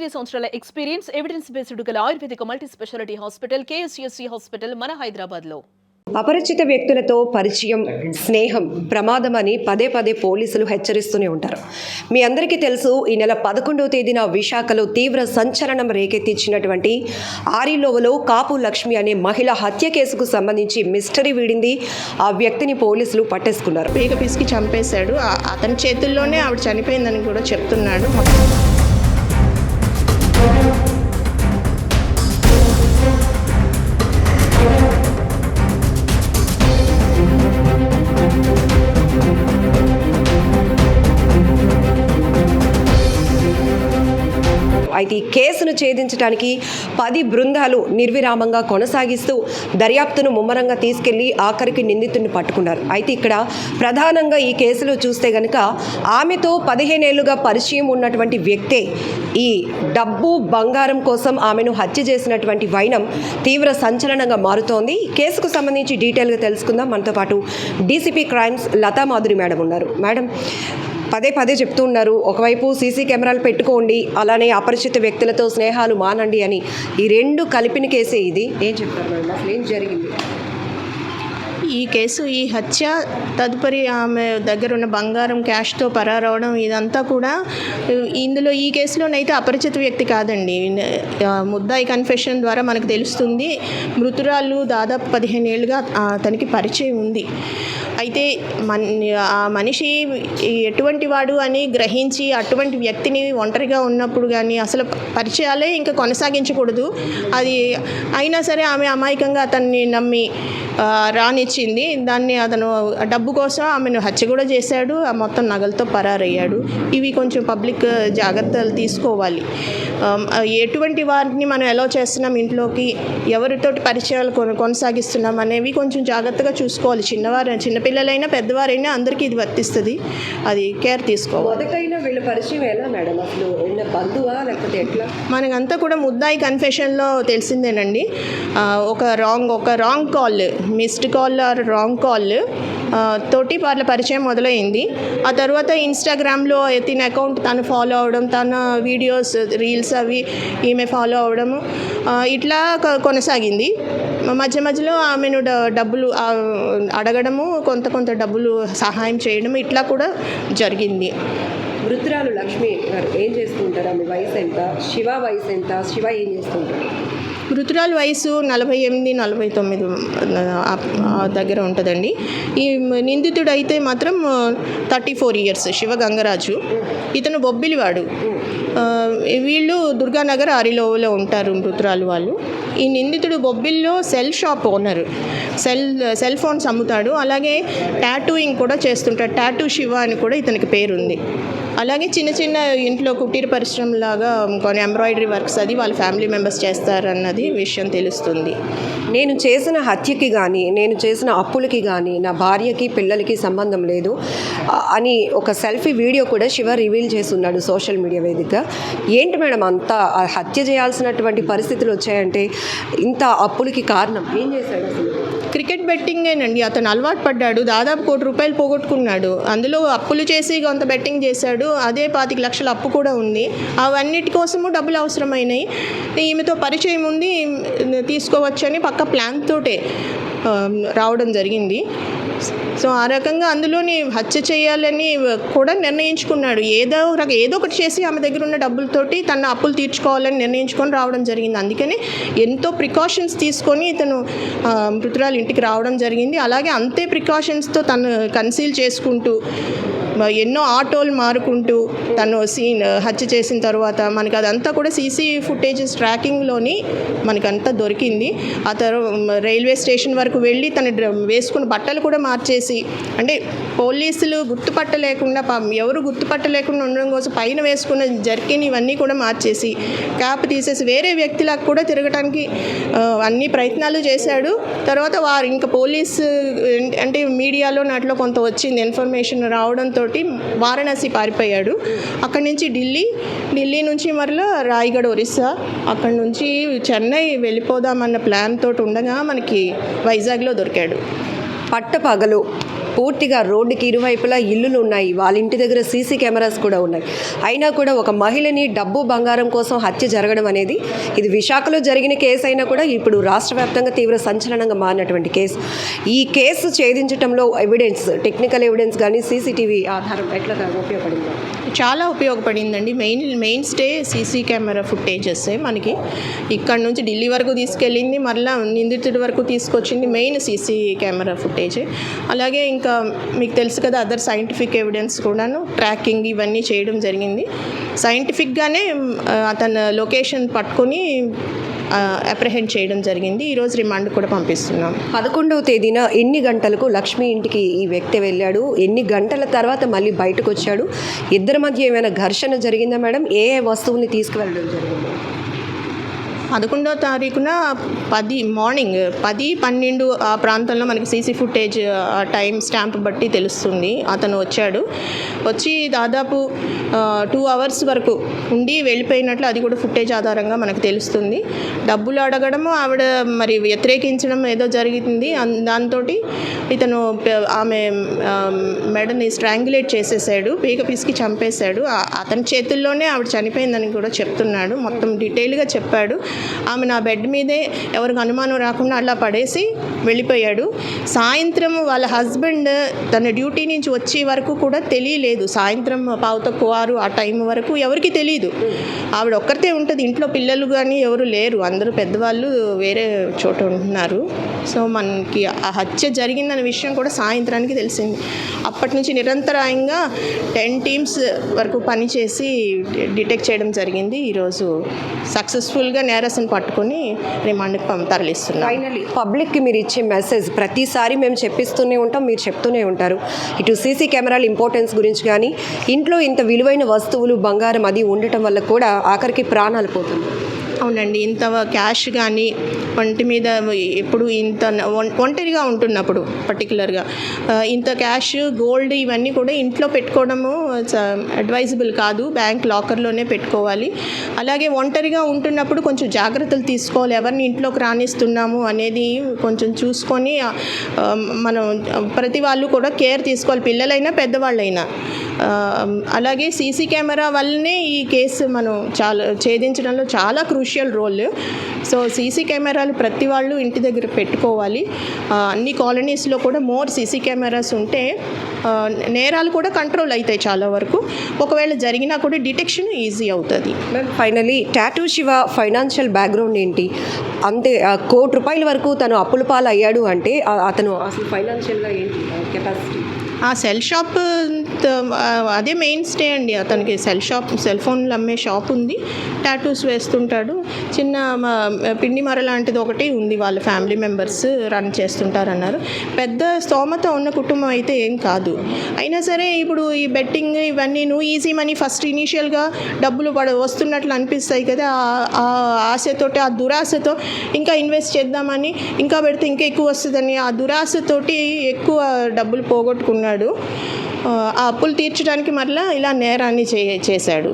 8 సంవత్సరాల experience evidence based గల ఆయుర్వేదిక multi specialty hospital KSSC hospital మన హైదరాబాద్లో. అపరిచిత వ్యక్తులతో పరిచయం, స్నేహం ప్రమాదమని పదే పదే పోలీసులు హెచ్చరిస్తూనే ఉంటారు. మీ అందరికీ తెలుసు, ఈ నెల 11వ తేదీన విశాఖలో తీవ్ర సంచలనం రేకెత్తించినటువంటి ఆరిలోవలో కాపు లక్ష్మి అనే మహిళ హత్య కేసుకు సంబంధించి మిస్టరీ వీడింది. ఆ వ్యక్తిని పోలీసులు పట్టేసుకున్నారు. పీక పిసికి చంపేశాడు. అతని చేతుల్లోనే ఆవిడ చనిపోయిందని కూడా చెప్తున్నాడు. అయితే ఈ కేసును ఛేదించడానికి 10 బృందాలు నిర్విరామంగా కొనసాగిస్తూ దర్యాప్తును ముమ్మరంగా తీసుకెళ్లి ఆఖరికి నిందితుడిని పట్టుకున్నారు. అయితే ఇక్కడ ప్రధానంగా ఈ కేసులో చూస్తే గనుక ఆమెతో 15 ఏళ్లుగా పరిచయం ఉన్నటువంటి వ్యక్తే ఈ డబ్బు బంగారం కోసం ఆమెను హత్య చేసినటువంటి వైనం తీవ్ర సంచలనంగా మారుతోంది. కేసుకు సంబంధించి డీటెయిల్గా తెలుసుకుందాం. మనతో పాటు DCP crimes Latha Madhuri madam ఉన్నారు. మేడం, పదే చెప్తూ ఉన్నారు, ఒకవైపు సీసీ కెమెరాలు పెట్టుకోండి, అలానే అపరిచిత వ్యక్తులతో స్నేహాలు మానండి అని. ఈ రెండు కలిపిన కేసే ఇది. ఏం చెప్తారు మేడం, అసలు ఏం జరిగింది? ఈ కేసు, ఈ హత్య, తదుపరి ఆమె దగ్గర ఉన్న బంగారం క్యాష్తో పరారవడం, ఇదంతా కూడా ఇందులో ఈ కేసులోనైతే అపరిచిత వ్యక్తి కాదండి. ముద్దాయి కన్ఫెషన్ ద్వారా మనకు తెలుస్తుంది. మృతురాలు దాదాపు 15 ఏళ్ళుగా తనకి పరిచయం ఉంది. అయితే ఆ మనిషి ఎటువంటి వాడు అని గ్రహించి అటువంటి వ్యక్తిని ఒంటరిగా ఉన్నప్పుడు కానీ అసలు పరిచయాలే ఇంకా కొనసాగించకూడదు. అది అయినా సరే ఆమె అమాయకంగా అతన్ని నమ్మి రానిచ్చింది. దాన్ని అతను డబ్బు కోసం ఆమెను హత్య కూడా చేశాడు. ఆ మొత్తం నగలతో పరారయ్యాడు. ఇవి కొంచెం పబ్లిక్ జాగ్రత్తలు తీసుకోవాలి. ఎటువంటి వారిని మనం ఎలా చేస్తున్నాం, ఇంట్లోకి ఎవరితోటి పరిచయాలు కొనసాగిస్తున్నాం అనేవి కొంచెం జాగ్రత్తగా చూసుకోవాలి. చిన్నపిల్లలైనా పెద్దవారైనా అందరికీ ఇది వర్తిస్తుంది. అది కేర్ తీసుకోవాలి. మొదటైనా వీళ్ళ పరిచయం ఎలా మేడం? అసలు బంధువా లేకపోతే ఎట్లా? మనకంతా కూడా ముద్దాయి కన్ఫెషన్లో తెలిసిందేనండి. ఒక wrong call, missed call or wrong call తోటి వాళ్ళ పరిచయం మొదలైంది. ఆ తర్వాత ఇన్స్టాగ్రామ్లో తిన అకౌంట్ తను ఫాలో అవడం, తన వీడియోస్, రీల్స్ అవి ఈమె ఫాలో అవడము, ఇట్లా కొనసాగింది. మధ్యలో ఆమెను డబ్బులు అడగడము, కొంత డబ్బులు సహాయం చేయడం, ఇట్లా కూడా జరిగింది. మృతురాలు లక్ష్మి గారు ఏం చేస్తుంటారు? ఆమె వయసు ఎంత? శివ వయసు ఎంత? శివ ఏం చేస్తుంటారు? మృతురాలు వయసు 48-49 దగ్గర ఉంటుందండి. ఈ నిందితుడు అయితే మాత్రం 34 ఇయర్స్, శివ గంగరాజు. ఇతను బొబ్బిలివాడు. వీళ్ళు దుర్గానగర్ ఆరిలోవలో ఉంటారు మృతురాలు వాళ్ళు. ఈ నిందితుడు బొబ్బిల్లో cell shop owner. Cell phones అమ్ముతాడు. అలాగే టాటూయింగ్ కూడా చేస్తుంటాడు. టాటూ శివ అని కూడా ఇతనికి పేరుంది. అలాగే చిన్న ఇంట్లో కుటీర పరిశ్రమలాగా కొన్ని ఎంబ్రాయిడరీ వర్క్స్ అది వాళ్ళ ఫ్యామిలీ మెంబర్స్ చేస్తారన్నది విషయం తెలుస్తుంది. నేను చేసిన హత్యకి కానీ, నేను చేసిన అప్పులకి కానీ నా భార్యకి పిల్లలకి సంబంధం లేదు అని ఒక సెల్ఫీ వీడియో కూడా శివ రివీల్ చేస్తున్నాడు సోషల్ మీడియా వేదికగా. ఏంటి మేడం అంత హత్య చేయాల్సినటువంటి పరిస్థితులు వచ్చాయంటే? ఇంత అప్పులకి కారణం ఏం చేశాడు అసలు? క్రికెట్ బెట్టింగేనండి. అతను అలవాటు పడ్డాడు. దాదాపు ₹1 కోటి పోగొట్టుకున్నాడు. అందులో అప్పులు చేసి కొంత బెట్టింగ్ చేశాడు. అదే 25 లక్షల అప్పు కూడా ఉంది. అవన్నిటి కోసము డబ్బులు అవసరమైనాయి. ఈమెతో పరిచయం ఉంది, తీసుకోవచ్చని పక్క ప్లాన్ తోటే రావడం జరిగింది. సో ఆ రకంగా అందులోని హత్య చేయాలని కూడా నిర్ణయించుకున్నాడు. ఏదో ఒకటి చేసి ఆమె దగ్గర ఉన్న డబ్బులతోటి తన అప్పులు తీర్చుకోవాలని నిర్ణయించుకొని రావడం జరిగింది. అందుకని ఎంతో ప్రికాషన్స్ తీసుకొని ఇతను మృతురాలు ఇంటికి రావడం జరిగింది. అలాగే అంతే ప్రికాషన్స్తో తను కన్సీల్ చేసుకుంటూ ఎన్నో ఆటోలు మారుకుంటూ తను హత్య చేసిన తర్వాత మనకు అదంతా కూడా సీసీ ఫుటేజెస్ ట్రాకింగ్లోని మనకంతా దొరికింది. ఆ తర్వాత రైల్వే స్టేషన్ వరకు వెళ్ళి తను వేసుకున్న బట్టలు కూడా మార్చేసి, అంటే పోలీసులు ఎవరు గుర్తుపట్టలేకుండా ఉండడం కోసం పైన వేసుకున్న జర్కిన్ ఇవన్నీ కూడా మార్చేసి క్యాప్ తీసేసి వేరే వ్యక్తిలాగా కూడా తిరగడానికి అన్ని ప్రయత్నాలు చేశాడు. తర్వాత ఇంకా పోలీసు అంటే మీడియాలో నాట్లో కొంత వచ్చింది ఇన్ఫర్మేషన్ రావడంతో వారణాసి పారిపోయాడు. అక్కడి నుంచి ఢిల్లీ నుంచి మరలా రాయగఢ్, ఒరిస్సా, అక్కడి నుంచి చెన్నై వెళ్ళిపోదామన్న ప్లాన్ తోటి ఉండగా మనకి వైజాగ్లో దొరికాడు. పట్టపగలు పూర్తిగా రోడ్డుకి ఇరువైపులా ఇల్లులు ఉన్నాయి, వాళ్ళ ఇంటి దగ్గర సీసీ కెమెరాస్ కూడా ఉన్నాయి. అయినా కూడా ఒక మహిళని డబ్బు బంగారం కోసం హత్య జరగడం అనేది ఇది విశాఖలో జరిగిన కేసు అయినా కూడా ఇప్పుడు రాష్ట్ర వ్యాప్తంగా తీవ్ర సంచలనంగా మారినటువంటి కేసు. ఈ కేసు ఛేదించడంలో ఎవిడెన్స్, టెక్నికల్ ఎవిడెన్స్ కానీ సీసీటీవీ ఆధారం ఎట్లా ఉపయోగపడింది? చాలా ఉపయోగపడిందండి. Main stay CC camera footages మనకి ఇక్కడ నుంచి ఢిల్లీ వరకు తీసుకెళ్ళింది, మళ్ళీ నిందితుడి వరకు తీసుకొచ్చింది మెయిన్ సీసీ కెమెరా ఫుటేజ్. అలాగే ఇంకా మీకు తెలుసు కదా, అదర్ సైంటిఫిక్ ఎవిడెన్స్ కూడాను ట్రాకింగ్ ఇవన్నీ చేయడం జరిగింది. సైంటిఫిక్గానే అతను లొకేషన్ పట్టుకొని అప్రహెండ్ చేయడం జరిగింది. ఈరోజు రిమాండ్ కూడా పంపిస్తున్నాం. 11వ తేదీన ఎన్ని గంటలకు లక్ష్మి ఇంటికి ఈ వ్యక్తి వెళ్ళాడు, ఎన్ని గంటల తర్వాత మళ్ళీ బయటకు వచ్చాడు, ఇద్దరి మధ్య ఏమైనా ఘర్షణ జరిగిందా మేడం? ఏ వస్తువుని తీసుకువెళ్ళడం జరిగింది? 11వ తారీఖున మార్నింగ్ 10-12 ఆ ప్రాంతంలో మనకి సీసీ ఫుటేజ్ టైం స్టాంప్ బట్టి తెలుస్తుంది. అతను వచ్చి దాదాపు 2 hours వరకు ఉండి వెళ్ళిపోయినట్లు అది కూడా ఫుటేజ్ ఆధారంగా మనకు తెలుస్తుంది. డబ్బులు అడగడము, ఆవిడ మరి వ్యతిరేకించడం ఏదో జరిగింది. దాంతో ఇతను ఆమె మెడని స్ట్రాంగులేట్ చేసేసాడు, పీక పిసికి చంపేశాడు. అతని చేతుల్లోనే ఆవిడ చనిపోయిందని కూడా చెప్తున్నాడు. మొత్తం డీటెయిల్గా చెప్పాడు. ఆమె నా బెడ్ మీదే ఎవరికి అనుమానం రాకుండా అలా పడేసి వెళ్ళిపోయాడు. సాయంత్రం వాళ్ళ హస్బెండ్ తన డ్యూటీ నుంచి వచ్చే వరకు కూడా తెలియలేదు. సాయంత్రం 5:15 ఆ టైం వరకు ఎవరికి తెలియదు. ఆవిడ ఒక్కరితే ఉంటుంది ఇంట్లో, పిల్లలు కానీ ఎవరు లేరు, అందరూ పెద్దవాళ్ళు వేరే చోట ఉంటున్నారు. సో మనకి ఆ హత్య జరిగిందనే విషయం కూడా సాయంత్రానికి తెలిసింది. అప్పటి నుంచి నిరంతరాయంగా 10 teams వరకు పనిచేసి డిటెక్ట్ చేయడం జరిగింది. ఈరోజు సక్సెస్ఫుల్గా నేరస్తుని పట్టుకొని రిమాండ్కి తరలిస్తున్నాం. ఫైనల్లీ పబ్లిక్కి మీరు ఇచ్చే మెసేజ్, ప్రతిసారి మేము చెప్పిస్తూనే ఉంటాం, మీరు చెప్తూనే ఉంటారు, ఇటు సీసీ కెమెరాల ఇంపార్టెన్స్ గురించి కానీ, ఇంట్లో ఇంత విలువైన వస్తువులు బంగారం అది ఉండటం వల్ల కూడా ఆఖరికి ప్రాణాలు పోతుంది. అవునండి, ఇంత క్యాష్ కానీ ఒంటి మీద ఎప్పుడు ఇంత ఒంటరిగా ఉంటున్నప్పుడు పర్టికులర్గా ఇంత క్యాష్, గోల్డ్ ఇవన్నీ కూడా ఇంట్లో పెట్టుకోవడము అడ్వైజబుల్ కాదు. బ్యాంక్ లాకర్లోనే పెట్టుకోవాలి. అలాగే ఒంటరిగా ఉంటున్నప్పుడు కొంచెం జాగ్రత్తలు తీసుకోవాలి. ఎవరిని ఇంట్లోకి రానిస్తున్నాము అనేది కొంచెం చూసుకొని మనం ప్రతి వాళ్ళు కూడా కేర్ తీసుకోవాలి, పిల్లలైనా పెద్దవాళ్ళైనా. అలాగే సీసీ కెమెరా వల్లనే ఈ కేసు మనం ఛేదించడంలో చాలా క్రూషియల్ రోల్. సో సీసీ కెమెరాలు ప్రతి వాళ్ళు ఇంటి దగ్గర పెట్టుకోవాలి. అన్ని కాలనీస్లో కూడా మోర్ సీసీ కెమెరాస్ ఉంటే నేరాలు కూడా కంట్రోల్ అవుతాయి చాలా వరకు. ఒకవేళ జరిగినా కూడా డిటెక్షన్ ఈజీ అవుతుంది. Finally tattoo Shiva financial background ఏంటి? అంతే 1 కోటి రూపాయల వరకు తను అప్పుల పాలు అయ్యాడు అంటే అతను అసలు ఫైనాన్షియల్గా ఏంటి కెపాసిటీ? ఆ సెల్ షాప్ అదే మెయిన్ స్టే అండి. అతనికి సెల్ ఫోన్లు అమ్మే షాప్ ఉంది, టాటూస్ వేస్తుంటాడు. చిన్న పిండి మర లాంటిది ఒకటి ఉంది, వాళ్ళ ఫ్యామిలీ మెంబర్స్ రన్ చేస్తుంటారన్నారు. పెద్ద స్తోమత ఉన్న కుటుంబం అయితే ఏం కాదు. అయినా సరే ఇప్పుడు ఈ బెట్టింగ్ ఇవన్నీ ఈజీ మనీ ఫస్ట్ ఇనీషియల్గా డబ్బులు వస్తున్నట్లు అనిపిస్తాయి కదా, ఆ ఆశతోటి, ఆ దురాశతో ఇంకా ఇన్వెస్ట్ చేద్దామని, ఇంకా పెడితే ఇంకా ఎక్కువ వస్తుందని ఆ దురాశతోటి ఎక్కువ డబ్బులు పోగొట్టుకున్నాడు. ఆ అప్పులు తీర్చడానికి మరలా ఇలా నేరాన్ని చేశాడు.